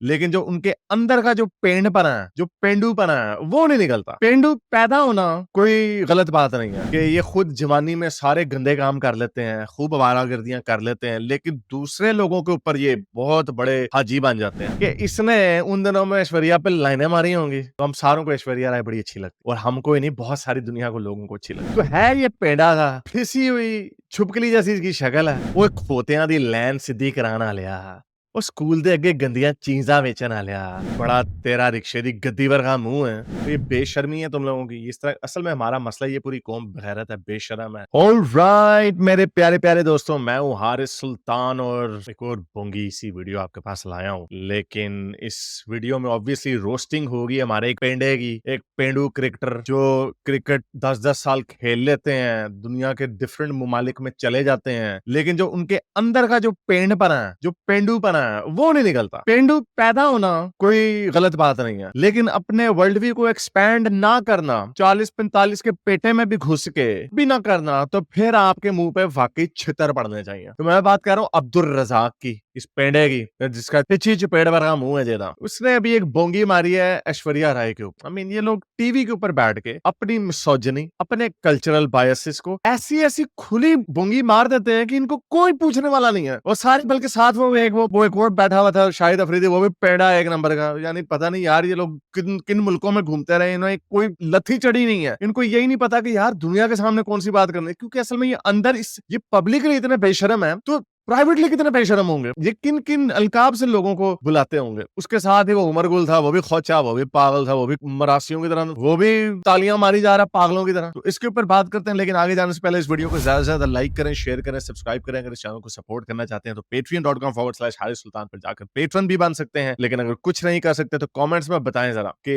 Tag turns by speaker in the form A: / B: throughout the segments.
A: लेकिन जो उनके अंदर का जो पेंडपना है, जो पेंडूपना है, वो नहीं निकलता। पेंडू पैदा होना कोई गलत बात नहीं है कि ये खुद जवानी में सारे गंदे काम कर लेते हैं, खूब आवारागर्दियां कर लेते हैं, लेकिन दूसरे लोगों के ऊपर ये बहुत बड़े हाजी बन जाते हैं कि इसने उन दिनों में ऐश्वर्या पे लाइनें मारी होंगी, तो हम सारों को ऐश्वर्या राय बड़ी अच्छी लगती और हमको ही नहीं, बहुत सारी दुनिया को लोगों को अच्छी लगती। तो है ये पेंडा था, फिसी हुई छुपकली जैसी इसकी शक्ल है, वो खोतियां दी लैन सीधी कराना लिया, ਉਹ ਸਕੂਲ ਦੇ ਅੱਗੇ गंदियां चीजा बेचन आलिया, बड़ा तेरा रिक्शे दी गद्दी वर्गा मुंह है। तो ये बेशर्मी है तुम लोगों की। इस तरह असल में हमारा मसला ये पूरी कौम बगैरत है, बेशर्म है। ऑलराइट मेरे प्यारे प्यारे दोस्तों, मैं हूँ हारिस सुल्तान और एक और बोंगी सी वीडियो आपके पास लाया हूँ। लेकिन इस वीडियो में ऑब्वियसली रोस्टिंग होगी हमारे एक पेंडे की, एक पेंडू क्रिकेटर जो क्रिकेट 10-10 साल खेल लेते हैं, दुनिया के डिफरेंट मुमालिक में चले जाते हैं, लेकिन जो उनके अंदर का जो पेंडपना है, जो पेंडूपना है, वो नहीं निकलता। पेंडू पैदा होना कोई गलत बात नहीं है, लेकिन अपने वर्ल्ड व्यू को एक्सपैंड ना करना, 40-45 के पेटे में भी घुस के भी ना करना, तो फिर आपके मुंह पे वाकई छितर पड़ने चाहिए। तो मैं बात कर रहा हूँ अब्दुल रजाक की, इस पेंडे की जिसका पिछी चपेड़ भरा मुंह है जेदा। उसने अभी एक बोंगी मारी है ऐश्वर्या राय के ऊपर। आई मीन ये लोग टीवी के ऊपर बैठ के अपनी मिसोजिनी, अपने कल्चरल बायसेस को ऐसी ऐसी खुली बोंगी मार देते हैं कि इनको कोई पूछने वाला नहीं है। और सारे बल्कि साथ वो एक और बैठा हुआ था शाहिद अफरीदी, वो भी पेड़ा एक नंबर का। यानी पता नहीं यार ये लोग किन किन मुल्कों में घूमते रहे, इन्हें कोई लथी चढ़ी नहीं है। इनको यही नहीं पता कि यार दुनिया के सामने कौन सी बात करनी है, क्योंकि असल में ये अंदर ये पब्लिकली इतने बेशरम है, तो प्राइवेटली कितने बेशरम होंगे। ये किन किन अलकाब से लोगों को बुलाते होंगे। उसके साथ ही वो उमर गुल था, वो भी खोचा, वो भी पागल था, वो भी मरासियों की तरह, वो भी तालियां मारी जा रहा पागलों की तरह। तो इसके ऊपर बात करते हैं, लेकिन आगे जाने से पहले इस वीडियो को ज्यादा से ज्यादा लाइक करें, शेयर करें, सब्सक्राइब करें। अगर इस चैनल को सपोर्ट करना चाहते हैं तो patreon.com/हारिस सुल्तान पर जाकर पेट्रन भी बन सकते हैं। लेकिन अगर कुछ नहीं कर सकते तो कॉमेंट्स में बताएं जरा कि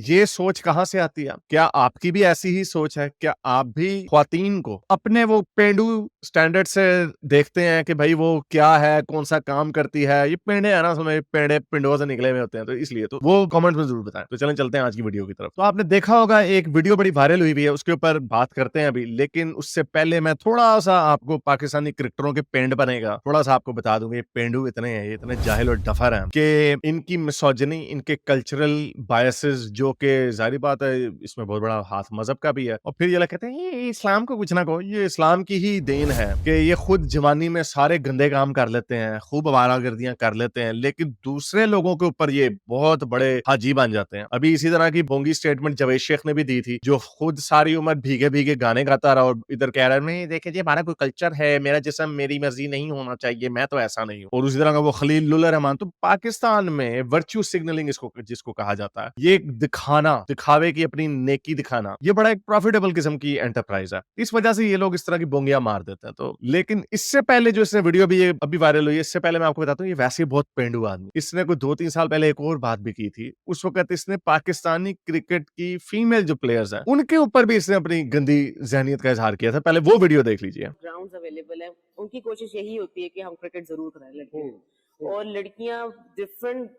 A: ये सोच कहां से आती है। क्या आपकी भी ऐसी ही सोच है? क्या आप भी ख्वातीन को अपने वो पेंडू स्टैंडर्ड से देखते हैं कि भाई वो क्या है, कौन सा काम करती है? ये पेंडे है ना, उसमें पेंडे पिंडों से निकले हुए होते हैं, तो इसलिए तो वो कमेंट में जरूर बताएं। तो चलें चलते हैं आज की वीडियो की तरफ। तो आपने देखा होगा एक वीडियो बड़ी वायरल हुई भी है, उसके ऊपर बात करते हैं अभी। लेकिन उससे पहले मैं थोड़ा सा आपको पाकिस्तानी क्रिकेटरों के पेंड बनेगा थोड़ा सा आपको बता दूंगा। ये पेंडू इतने हैं, ये इतने जाहिल और डफर हैं कि इनकी मिसोजिनी, इनके कल्चरल बायसेस, जो कि जाहिर बात है इसमें बहुत बड़ा हाथ मजहब का भी है। और फिर ये लोग कहते हैं ये इस्लाम को कुछ ना कहो, ये इस्लाम की ही देन है कि ये खुद जवानी में सारे गंदे काम कर लेते हैं, खूब आवारागर्दियां कर लेते हैं, लेकिन दूसरे लोगों के ऊपर ये बहुत बड़े हाजी बन जाते हैं। अभी इसी तरह की बोंगी स्टेटमेंट जवेद शेख ने भी दी थी, जो खुद सारी उम्र भीगे भीगे गाने गाता रहा और इधर कह रहा है नहीं देखिए जी हमारा कोई कल्चर है, मेरा जिस्म मेरी मर्जी नहीं होना चाहिए, मैं तो ऐसा नहीं हूँ। और उसी तरह का वो खलील रहमान। तो पाकिस्तान में वर्च्यू सिग्नलिंग इसको जिसको कहा जाता है, ये दिखाना, दिखावे की अपनी नेकी दिखाना, ये बड़ा एक प्रॉफिटेबल किस्म की एंटरप्राइज है। इस वजह से ये लोग इस तरह की बोंगियां मार देते हैं। तो लेकिन इससे पहले जो इसने वीडियो भी ये अभी वायरल हुई है, इससे पहले मैं आपको बताता हूँ ये वैसे बहुत पेंडू आदमी। इसने कोई 2-3 साल पहले एक और बात भी की थी। उस वक्त इसने पाकिस्तानी क्रिकेट की फीमेल जो प्लेयर्स हैं उनके ऊपर भी इसने अपनी गंदी जहनीत का इजहार किया था। पहले वो वीडियो देख लीजिए।
B: ग्राउंड्स अवेलेबल है, उनकी कोशिश यही होती है कि हम क्रिकेट जरूर कराएं लड़कियों को। और लड़कियां डिफरेंट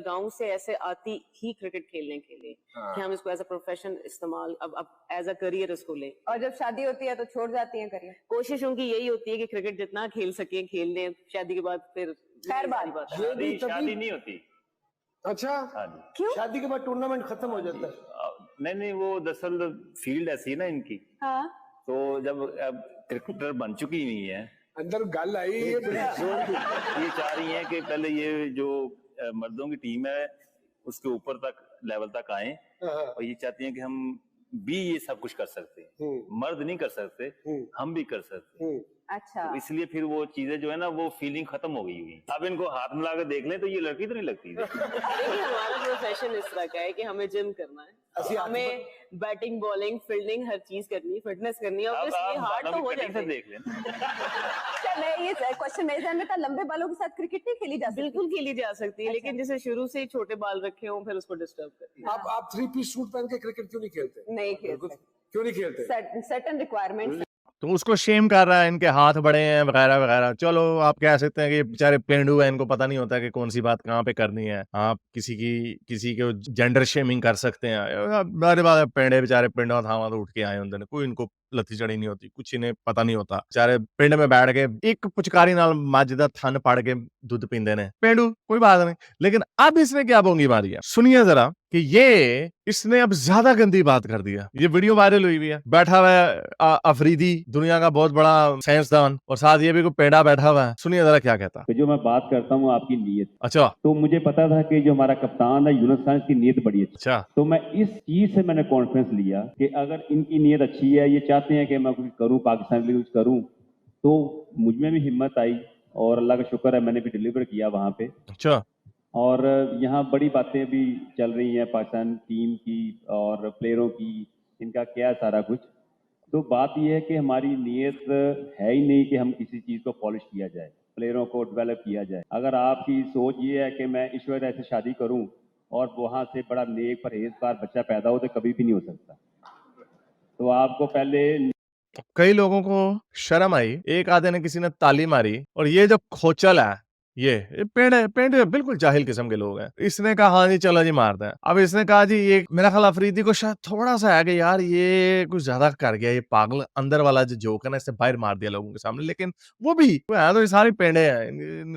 B: गांव से ऐसे आती ही क्रिकेट खेलने के लिए कि हम इसको एज अ प्रोफेशन इस्तेमाल, अब एज अ करियर इसको लें।
C: और जब शादी होती है तो छोड़ जाती हैं करियर।
B: कोशिश उनकी यही होती है कि क्रिकेट जितना खेल सके खेल लें, शादी के बाद फिर
C: खैर बात है।
D: शादी नहीं होती।
E: अच्छा,
C: क्यों?
E: शादी के बाद टूर्नामेंट खत्म हो जाता है?
D: नहीं, वो दरअसल फील्ड ऐसी है ना इनकी।
C: हाँ,
D: तो जब अब क्रिकेटर बन चुकी नहीं है,
E: अंदर गल आई है
D: ये चाह रही है कि पहले ये जो मर्दों की टीम है उसके ऊपर तक लेवल तक आए, और ये चाहती हैं कि हम भी ये सब कुछ कर सकते हैं। मर्द नहीं कर सकते, हम भी कर सकते हैं।
C: अच्छा,
D: तो इसलिए फिर वो चीजें जो है ना वो फीलिंग खत्म हो गई हुई। अब इनको हाथ मिला कर देख लें तो ये लड़की तो नहीं लगती।
B: देखिए हमारा प्रोफेशन इस तरह का है कि हमें जिम करना है, हमें बैटिंग बॉलिंग फील्डिंग हर चीज करनी है, फिटनेस करनी है। ऑब्वियसली हार्ड तो हो जाता है।
D: देख लेना।
C: अच्छा, मैं ये क्वेश्चन मेरे ध्यान में था, लंबे बालों के साथ क्रिकेट नहीं खेली जा सकती?
B: बिल्कुल खेली जा सकती है, लेकिन जैसे शुरू से ही छोटे बाल रखे हों फिर उसको डिस्टर्ब करती है।
E: आप 3 पीस सूट पहन के क्रिकेट क्यों नहीं खेलते?
C: नहीं खेलते।
E: क्यों नहीं खेलते?
C: Certain requirement.
A: तो उसको शेम कर रहा है, इनके हाथ बड़े हैं वगैरह वगैरह। चलो आप कह सकते हैं कि बेचारे पेंडू हैं, इनको पता नहीं होता कि कौन सी बात कहाँ पे करनी है। आप किसी के जेंडर शेमिंग कर सकते हैं। अरे बात पेंडे बेचारे पिंडों थावा तो उठ के आए होंगे, कोई इनको लत्ती चढ़ी नहीं होती, कुछ इन्हें पता नहीं होता। बेचारे पिंड में बैठ के एक पुचकारी नाल मੱਝ ਦਾ थन पड़ के दूध पींदे ने। पेंडू कोई बात नहीं, लेकिन अब इसने क्या बोंगी मारी है, सुनिए जरा कि ये इसने अब ज्यादा गंदी बात कर दिया। ये वीडियो वायरल हुई हुई है, बैठा हुआ है अफरीदी, दुनिया का बहुत बड़ा साइंसदान, और साथ ये भी कोई पेड़ा बैठा हुआ है। सुनिए जरा क्या कहता है।
F: तो जो मैं बात करता हूँ आपकी नीयत,
A: अच्छा
F: तो मुझे पता था कि जो हमारा कप्तान है यूनुस खान की नीयत बड़ी अच्छी,
A: अच्छा
F: तो मैं इस चीज से मैंने कॉन्फिडेंस लिया कि अगर इनकी नीयत अच्छी है, ये चाहते हैं कि मैं कुछ करूं, पाकिस्तान के लिए कुछ करूं, तो मुझ में भी हिम्मत आई और अल्लाह का शुक्र है मैंने भी डिलीवर किया वहां पे।
A: अच्छा
F: और यहाँ बड़ी बातें भी चल रही हैं पाकिस्तान टीम की और प्लेयरों की, इनका क्या सारा कुछ। तो बात यह है कि हमारी नीयत है ही नहीं कि हम किसी चीज़ को पॉलिश किया जाए, प्लेयरों को डेवलप किया जाए। अगर आपकी सोच ये है कि मैं ईश्वर ऐसे शादी करूं और वहाँ से बड़ा नेक परहेजगार बच्चा पैदा हो, तो कभी भी नहीं हो सकता। तो आपको पहले
A: कई लोगों को शर्म आई, एक आधे ने किसी ने ताली मारी, और ये जो खोचल है ये पेंड बिल्कुल जाहिल किस्म के लोग हैं। इसने कहा हाँ जी चलो जी मारते हैं। अब इसने कहा जी ये मेरा ख्याल अफरीदी को शायद थोड़ा सा है कि यार ये कुछ ज्यादा कर गया, ये पागल अंदर वाला जो जोक है ना इससे बाहर मार दिया लोगों के सामने। लेकिन वो भी है तो ये सारे पेंडे हैं,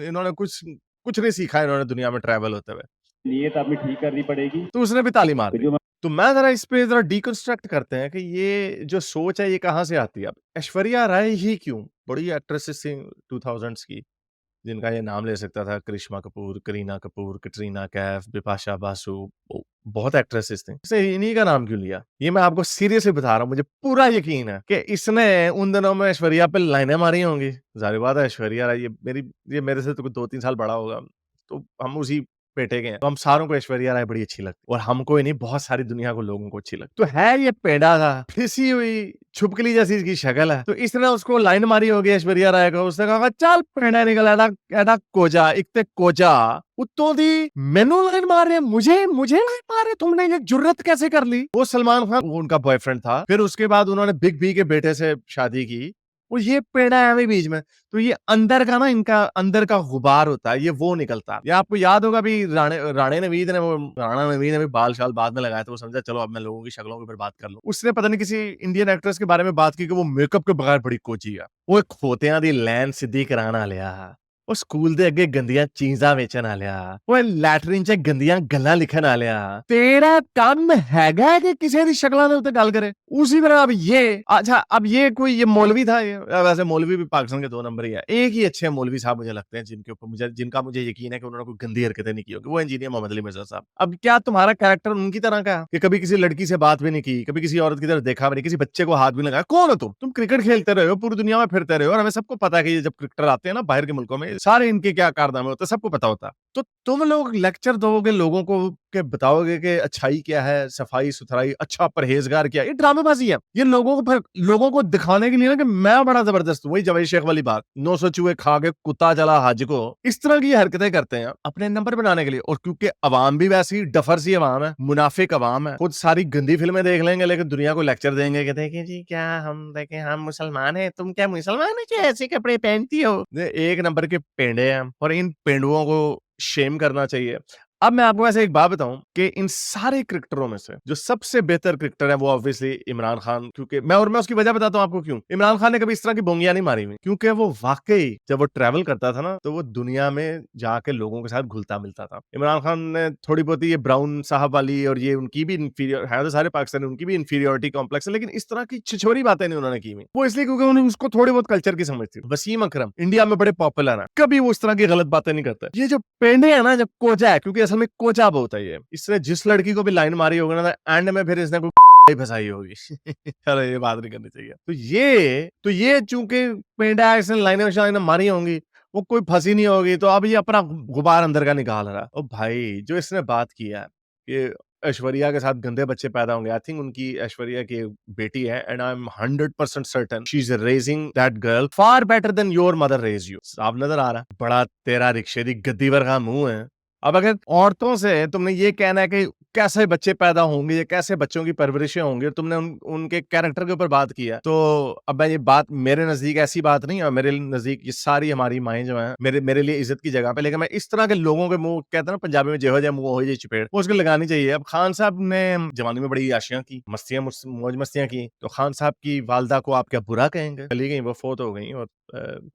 A: इन्होंने कुछ नहीं सीखा इन्होंने दुनिया में ट्रैवल होते हुए।
F: नीयत अपनी ठीक करनी पड़ेगी।
A: तो उसने भी ताली मार
F: तो
A: दी।
F: जो
A: तो मैं जरा इस पे जरा डिकंस्ट्रक्ट करते हैं कि ये जो सोच है ये कहाँ से आती है। अब ऐश्वर्या राय ही क्यों, बड़ी एक्ट्रेसेस थी 2000s की जिनका ये नाम ले सकता था, करिश्मा कपूर, करीना कपूर, कैटरीना कैफ, बिपाशा बासु, बहुत एक्ट्रेसेस थी, इसने इन्हीं का नाम क्यों लिया? ये मैं आपको सीरियसली बता रहा हूँ, मुझे पूरा यकीन है कि इसने उन दिनों में ऐश्वर्या पे लाइनें मारी होंगी। जाहिर बात है ऐश्वर्या राय ये मेरे से तो 2-3 साल बड़ा होगा, तो हम उसी पेटे के हैं, तो हम सारों को ऐश्वर्या राय बड़ी अच्छी लगती, और हमको ही नहीं बहुत सारी दुनिया को लोगों को अच्छी लगती। तो है ये पेड़ा था, फिसी हुई छुपकली जैसी इसकी शक्ल है, तो इसने उसको लाइन मारी होगी ऐश्वर्या राय को। उसने कहा चल पेड़ा निकल एडा कोजा, इकते कोजा उत्तों दी मैनू लाइन मार रहे, मुझे लाइन मार रहे, तुमने ये जुर्रत कैसे कर ली? वो सलमान खान वो उनका बॉयफ्रेंड था, फिर उसके बाद उन्होंने बिग बी के बेटे से शादी की, और ये पेड़ा है अभी बीच में। तो ये अंदर का ना, इनका अंदर का गुबार होता है, ये वो निकलता है। ये आपको याद होगा भी राणा नवीद ने भी बाल शाल बाद में लगाया, तो वो समझा चलो अब मैं लोगों की शक्लों के ऊपर बात कर लूं। उसने पता नहीं किसी इंडियन एक्ट्रेस के बारे में बात की कि वो मेकअप के बगैर बड़ी कोची है, वो एक खोतियां दी लैन सिद्धि कराना लिया, वो स्कूल दे अगे गंदियां चीजां वेचन आलिया, वो लैटरिन च गंदियां गल्लां लिखन आलिया। तेरा काम हैगा कि किसी दी शक्लां दे उत्ते गल करे। उसी तरह अब ये अच्छा, अब ये मौलवी था, ये वैसे मौलवी भी पाकिस्तान के 2 नंबर ही है। एक ही अच्छे मौलवी साहब मुझे लगते हैं जिनका मुझे यकीन है कि उन्होंने कोई गंदी हरकतें नहीं की होगी, वो इंजीनियर मोहम्मद अली मिर्जा साहब। अब क्या तुम्हारा कैरेक्टर उनकी तरह का है कि कभी किसी लड़की से बात भी नहीं की, कभी किसी औरत की तरफ देखा भी नहीं, किसी बच्चे को हाथ भी लगाया? कौन हो तुम क्रिकेट खेलते रहे हो, पूरी दुनिया में फिरते रहे हो, और हमें सबको पता है कि ये जब क्रिकेटर आते हैं ना बाहर के मुल्कों में, सारे इनके क्या कारनामे होते हैं सबको पता होता है। तो तुम लोग लेक्चर दोगे लोगों को के बताओगे कि अच्छाई क्या है, सफाई सुथराई, अच्छा परहेजगार क्या है? ये ड्रामेबाजी है। ये लोगों को दिखाने के लिए ना कि मैं बड़ा जबरदस्त हूं। वही जवेद शेख वाली बात, 900 चूहे खा के कुत्ता चला हज को, इस तरह की हरकतें करते हैं अपने नंबर बनाने के लिए। और क्योंकि अवाम भी वैसी डफर सी अवाम है, मुनाफिक अवाम है, खुद सारी गंदी फिल्में देख लेंगे लेकिन दुनिया को लेक्चर देंगे कि देखिए जी क्या हम मुसलमान हैं, तुम क्या मुसलमान है क्या ऐसे कपड़े पहनती हो? एक नंबर के पेंडे हैं, और इन पेंडुओं को शेम करना चाहिए। अब मैं आपको ऐसे एक बात बताऊं कि इन सारे क्रिकेटरों में से जो सबसे बेहतर क्रिकेटर है वो ऑब्वियसली इमरान खान, क्योंकि मैं उसकी वजह बताता हूं आपको क्यों। इमरान खान ने कभी इस तरह की बोंगियां नहीं मारी हुई, क्योंकि वो वाकई जब वो ट्रैवल करता था ना तो वो दुनिया में जाके लोगों के साथ घुलता मिलता था। इमरान खान ने थोड़ी बहुत ये ब्राउन साहब वाली और ये उनकी भी इंफीरियर है, तो सारे पाकिस्तानी उनकी भी इंफीरियोरिटी कॉम्प्लेक्स है, लेकिन इस तरह की छिछोरी बातें नहीं उन्होंने की हुई। वो इसलिए क्योंकि उन्हें उसको थोड़ी बहुत कल्चर की समझ थी। वसीम अकरम इंडिया में बड़े पॉपुलर है, कभी वो इस तरह की गलत बातें नहीं करते। ये जो पेंडे है ना, जब कोचा है, क्योंकि असल में कोचा बहुत है ये, इसने जिस लड़की को भी लाइन मारी होगी ना एंड में फिर इसने कोई फंसाई होगी। चलो ये बात नहीं करनी चाहिए। तो ये चूंकि पेंडा इसने लाइनें मारी होंगी, वो कोई फंसी नहीं होगी, तो अब ये अपना गुबार अंदर का निकाल रहा है। ओ भाई जो इसने बात की है कि ऐश्वर्या के साथ गंदे बच्चे पैदा होंगे, आई थिंक उनकी ऐश्वर्या की बेटी है, and I am 100% certain she is raising that girl far better than your mother raise you. साफ नजर आ रहा है, बड़ा तेरा रिक्शे दी गद्दी वर्गा मुंह है। अब अगर औरतों से तुमने ये कहना है कि कैसे बच्चे पैदा होंगे, ये कैसे बच्चों की परवरिशें होंगी, तुमने उनके कैरेक्टर के ऊपर बात किया। तो अब मैं ये बात मेरे नजदीक ऐसी बात नहीं है, मेरे नजदीक ये सारी हमारी माएँ जो हैं मेरे लिए इज्जत की जगह पे, लेकिन मैं इस तरह के लोगों के मुंह, कहते हैं ना पंजाबी में, जेहो जे मुंह हो जे चपेड़, वो उसको लगानी चाहिए। अब खान साहब ने जवानी में बड़ी आशियां की, मस्तियां मौज मस्तियां की, तो खान साहब की वालदा को आप क्या बुरा कहेंगे? चली गई, वो फोत हो गई। और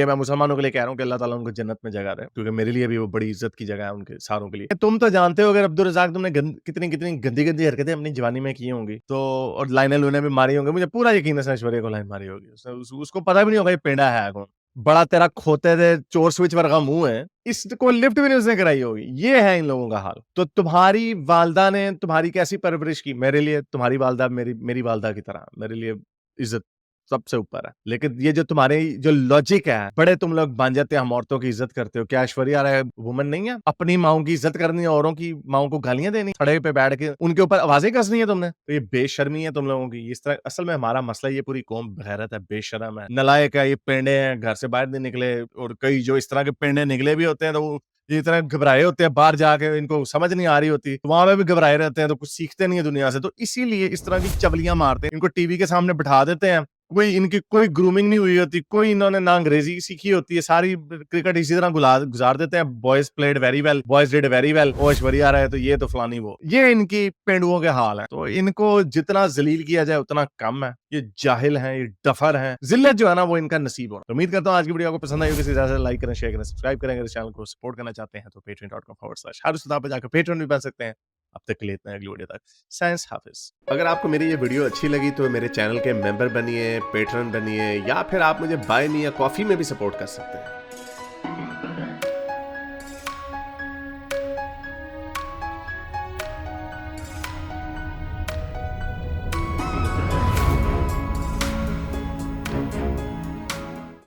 A: मैं मुसलमानों के लिए कह रहा हूँ कि अल्लाह ताला उनको जन्नत में जगह दे, क्योंकि मेरे लिए भी वो बड़ी इज्जत की जगह है उनके सारों के लिए। तुम तो जानते हो अगर अब्दुल रज़ाक तुमने कितनी कितनी गंदी गंदी हरकतें अपनी जवानी में की होंगी, तो और लाइनें लूने भी मारी होंगी, मुझे पूरा यकीन है ऐश्वर्या को लाइन मारी होगी, उसको पता भी नहीं होगा ये पेंडा है कौन। बड़ा तेरा खोते दे चोर स्विच वर्गा मुंह है, इसको लिफ्ट भी नहीं उसने कराई होगी। ये है इन लोगों का हाल। तो तुम्हारी वालदा ने तुम्हारी कैसी परवरिश की, मेरे लिए तुम्हारी वालदा मेरी वालदा की तरह, मेरे लिए इज्जत सबसे ऊपर है। लेकिन ये जो तुम्हारे जो लॉजिक है, बड़े तुम लोग बन जाते हैं, हम औरतों की इज्जत करते हो। क्या ऐश्वर्या राय वुमन नहीं है? अपनी माओं की इज्जत करनी है, औरों की माओं को गालियां देनी, खड़े पे बैठ के उनके ऊपर आवाजें कसनी है तुमने, तो ये बेशर्मी है तुम लोगों की। इस तरह असल में हमारा मसला ये पूरी कौम बगैरत है, बेशर्म है, नलायक है, ये पेंडे हैं, घर से बाहर नहीं निकले। और कई जो इस तरह के पेंडे निकले भी होते हैं तो वो ये इतना घबराए होते हैं, बाहर जाके इनको समझ नहीं आ रही होती, तो वहां पे भी घबराए रहते हैं, तो कुछ सीखते नहीं है दुनिया से। तो इसीलिए इस तरह की चवलियां मारते हैं, इनको टीवी के सामने बिठा देते हैं, इनकी कोई ग्रूमिंग नहीं हुई होती, कोई इन्होंने ना अंग्रेजी सीखी होती है, सारी क्रिकेट इसी तरह गुजार देते हैं। Boys played very well, boys did very well, oh Aishwarya Rai तो ये तो फलानी वो, ये इनकी पेंडुओं के हाल है। तो इनको जितना जलील किया जाए उतना कम है। ये जाहिल हैं, ये डफर हैं, जिल्लत जो है ना वो इनका नसीब हो। तो उम्मीद करता हूँ आज की वीडियो आपको पसंद आई होगी। ज्यादा लाइक करें, शेयर करें, सब्सक्राइब करें। अगर चैनल को सपोर्ट करना चाहते हैं तो patreon.com/हारुसदा पे जाकर पेट्रेन भी बन सकते हैं। अब तक के लिए इतना, अगली वीडियो तक साइंस हाफिज। अगर आपको मेरी ये वीडियो अच्छी लगी तो मेरे चैनल के मेंबर बनिए, पेट्रन बनिए, या फिर आप मुझे बाय मी या कॉफी में भी सपोर्ट कर सकते हैं।